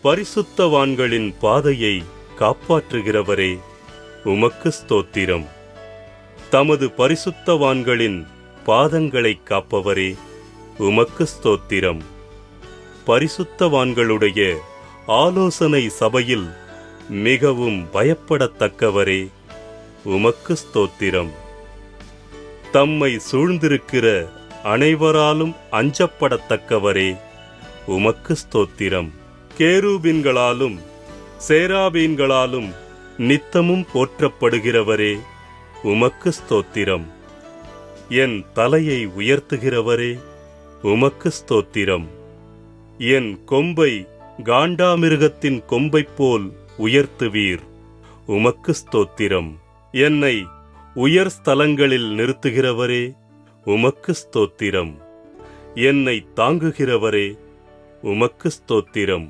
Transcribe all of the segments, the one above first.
பரிசுத்தவான்களின் பாதையை காப்பாற்றுகிறவரே, உமக்கு ஸ்தோத்திரம். தமது பரிசுத்தவான்களின் பாதங்களை காப்பவரே, உமக்கு ஸ்தோத்திரம். பரிசுத்தவான்களுடைய ஆலோசனை சபையில் மிகவும் பயப்படத்தக்கவரே, உமக்கு ஸ்தோத்திரம். தம்மை சூழ்ந்திருக்கிற அனைவராலும் அஞ்சப்படத்தக்கவரே, உமக்கு ஸ்தோத்திரம். கேருபீன்களாலும் சேராபீன்களாலும் நித்தமும் போற்றப்படுகிறவரே, உமக்கு ஸ்தோத்திரம். என் தலையை உயர்த்துகிறவரே, உமக்கு ஸ்தோத்திரம். என் கொம்பை காண்டாமிருகத்தின் கொம்பைப் போல் உயர்த்துவீர், உமக்கு ஸ்தோத்திரம். என்னை உயர் ஸ்தலங்களில் நிறுத்துகிறவரே, உமக்கு ஸ்தோத்திரம். என்னை தாங்குகிறவரே, உமக்கு ஸ்தோத்திரம்.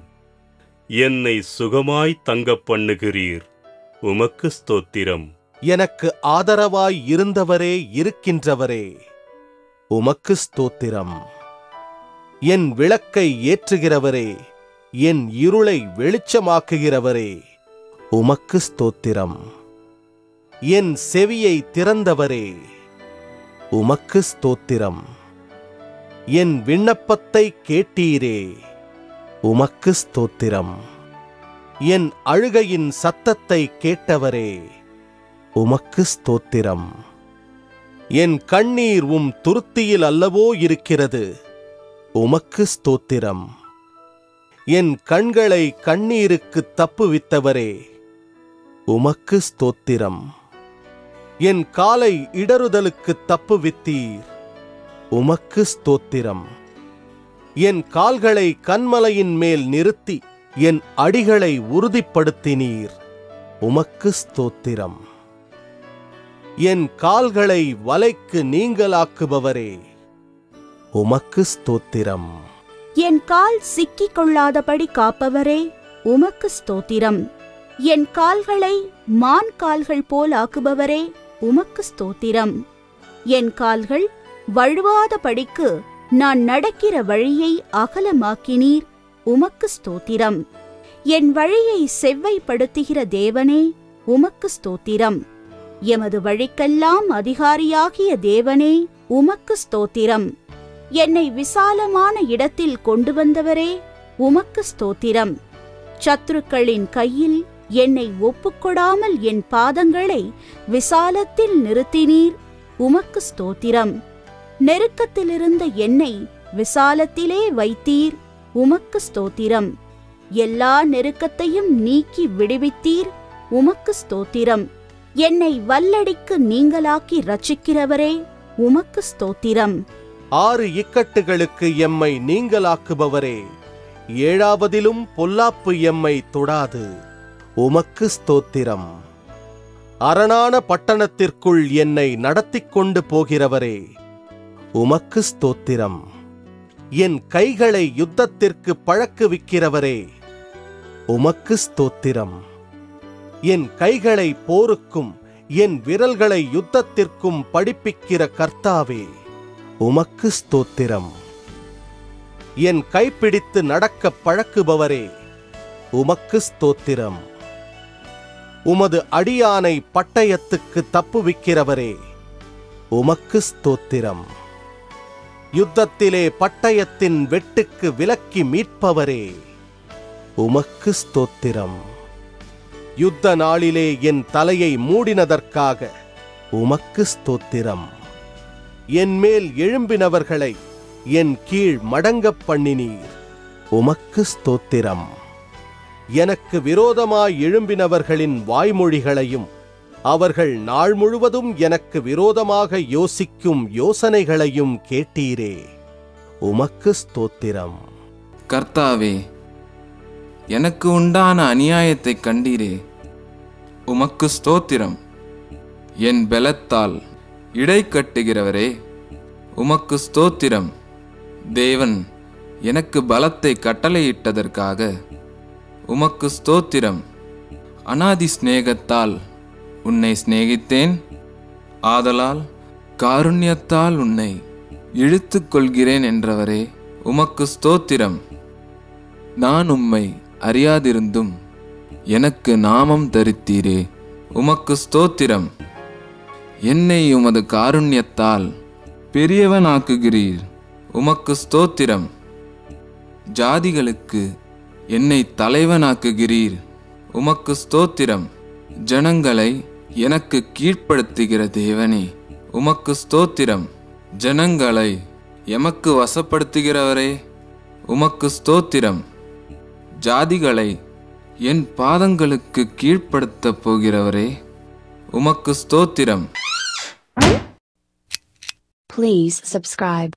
என்னை சுகமாய் தங்கப் பண்ணுகிறீர், உமக்கு ஸ்தோத்திரம். எனக்கு ஆதரவாய் இருந்தவரே, இருக்கின்றவரே, உமக்கு ஸ்தோத்திரம். என் விளக்கை ஏற்றுகிறவரே, என் இருளை வெளிச்சமாக்குகிறவரே, உமக்கு ஸ்தோத்திரம். என் செவியை திறந்தவரே, உமக்கு ஸ்தோத்திரம். என் விண்ணப்பத்தை கேட்டீரே, உமக்கு ஸ்தோத்திரம். என் அழுகையின் சத்தத்தை கேட்டவரே, உமக்கு ஸ்தோத்திரம். என் கண்ணீர் உம் துருத்தியில் அல்லவோ இருக்கிறது, உமக்கு ஸ்தோத்திரம். என் கண்களை கண்ணீருக்கு தப்புவித்தவரே, உமக்கு ஸ்தோத்திரம். என் காலை இடறுதலுக்கு தப்புவித்தீர், உமக்கு ஸ்தோத்திரம். என் கால்களை கன்மலையின் மேல் நிறுத்தி என் அடிகளை உறுதிப்படுத்தினீர், உமக்கு ஸ்தோத்திரம். என் கால்களை வலைக்கு நீங்கலாக்குபவரே, உமக்கு ஸ்தோத்திரம். என் கால் சிக்கிக் கொள்ளாதபடி காப்பவரே, உமக்கு ஸ்தோத்திரம். என் கால்களை மான் கால்கள் போல் ஆக்குபவரே, உமக்கு ஸ்தோத்திரம். என் கால்கள் வழுவாதபடிக்கு நான் நடக்கிற வழியை அகலமாக்கினீர், உமக்கு ஸ்தோத்திரம். என் வழியை செவ்வைப்படுத்துகிற தேவனே, உமக்கு ஸ்தோத்திரம். எமது வழிக்கெல்லாம் அதிகாரியாகிய தேவனே, உமக்கு ஸ்தோத்திரம். என்னை விசாலமான இடத்தில் கொண்டு வந்தவரே, உமக்கு ஸ்தோத்திரம். சத்துருக்களின் கையில் என்னை ஒப்புக்கொடாமல் என் பாதங்களை விசாலத்தில் நிறுத்தினீர், உமக்கு ஸ்தோத்திரம். நெருக்கத்திலிருந்த என்னை விசாலத்திலே வைத்தீர், உமக்கு ஸ்தோத்திரம். எல்லா நெருக்கத்தையும் நீக்கி விடுவித்தீர், உமக்கு ஸ்தோத்திரம். என்னை வல்லடிக்கு நீங்களாக்கி ரட்சிக்கிறவரே, உமக்கு ஸ்தோத்திரம். 6 இக்கட்டுகளுக்கு எம்மை நீங்களாக்குபவரே, 7ஆவதிலும் பொல்லாப்பு எம்மை தொடாது, உமக்கு ஸ்தோத்திரம். அரணான பட்டணத்திற்குள் என்னை நடத்திக் கொண்டு போகிறவரே, உமக்கு ஸ்தோத்திரம். என் கைகளை யுத்தத்திற்கு பழக்குவிக்கிறவரே, உமக்கு ஸ்தோத்திரம். என் கைகளை போருக்கும் என் விரல்களை யுத்தத்திற்கும் படிப்பிக்கிற கர்த்தாவே, உமக்கு ஸ்தோத்திரம். என் கைப்பிடித்து நடக்க பழக்குபவரே, உமக்கு ஸ்தோத்திரம். உமது அடியானை பட்டயத்துக்கு தப்புவிக்கிறவரே, உமக்கு ஸ்தோத்திரம். யுத்தத்திலே பட்டயத்தின் வெட்டுக்கு விலக்கி மீட்பவரே, உமக்கு ஸ்தோத்திரம். யுத்த நாளிலே என் தலையை மூடினதற்காக உமக்கு ஸ்தோத்திரம். என் மேல் எழும்பினவர்களை என் கீழ் மடங்கப் பண்ணினீர், உமக்கு ஸ்தோத்திரம். எனக்கு விரோதமாய் எழும்பினவர்களின் வாய்மொழிகளையும் அவர்கள் நாள் முழுவதும் எனக்கு விரோதமாக யோசிக்கும் யோசனைகளையும் கேட்டீரே, உமக்கு ஸ்தோத்திரம். கர்த்தாவே, எனக்கு உண்டான அநியாயத்தை கண்டீரே, உமக்கு ஸ்தோத்திரம். என் பலத்தால் இடை கட்டுகிறவரே, உமக்கு ஸ்தோத்திரம். தேவன் எனக்கு பலத்தை கட்டளையிட்டதற்காக உமக்கு ஸ்தோத்திரம். அநாதி சிநேகத்தால் உன்னை சிநேகித்தேன், ஆதலால் காருண்யத்தால் உன்னை இழுத்துக் கொள்கிறேன் என்றவரே, உமக்கு ஸ்தோத்திரம். நான் உம்மை அறியாதிருந்தும் எனக்கு நாமம் தரித்தீரே. உமக்கு ஸ்தோத்திரம். என்னை உமது காருண்யத்தால் பெரியவனாக்குகிறீர். உமக்கு ஸ்தோத்திரம். ஜாதிகளுக்கு என்னை தலைவனாக்குகிறீர். உமக்கு ஸ்தோத்திரம். ஜனங்களை எனக்கு கீழ்ப்படுத்துகிற தேவனே, உமக்கு ஸ்தோத்திரம். ஜனங்களை எமக்கு வசப்படுத்துகிறவரே, உமக்கு ஸ்தோத்திரம். ஜாதிகளை என் பாதங்களுக்கு கீழ்ப்படுத்தப் போகிறவரே, உமக்கு ஸ்தோத்திரம். Please subscribe.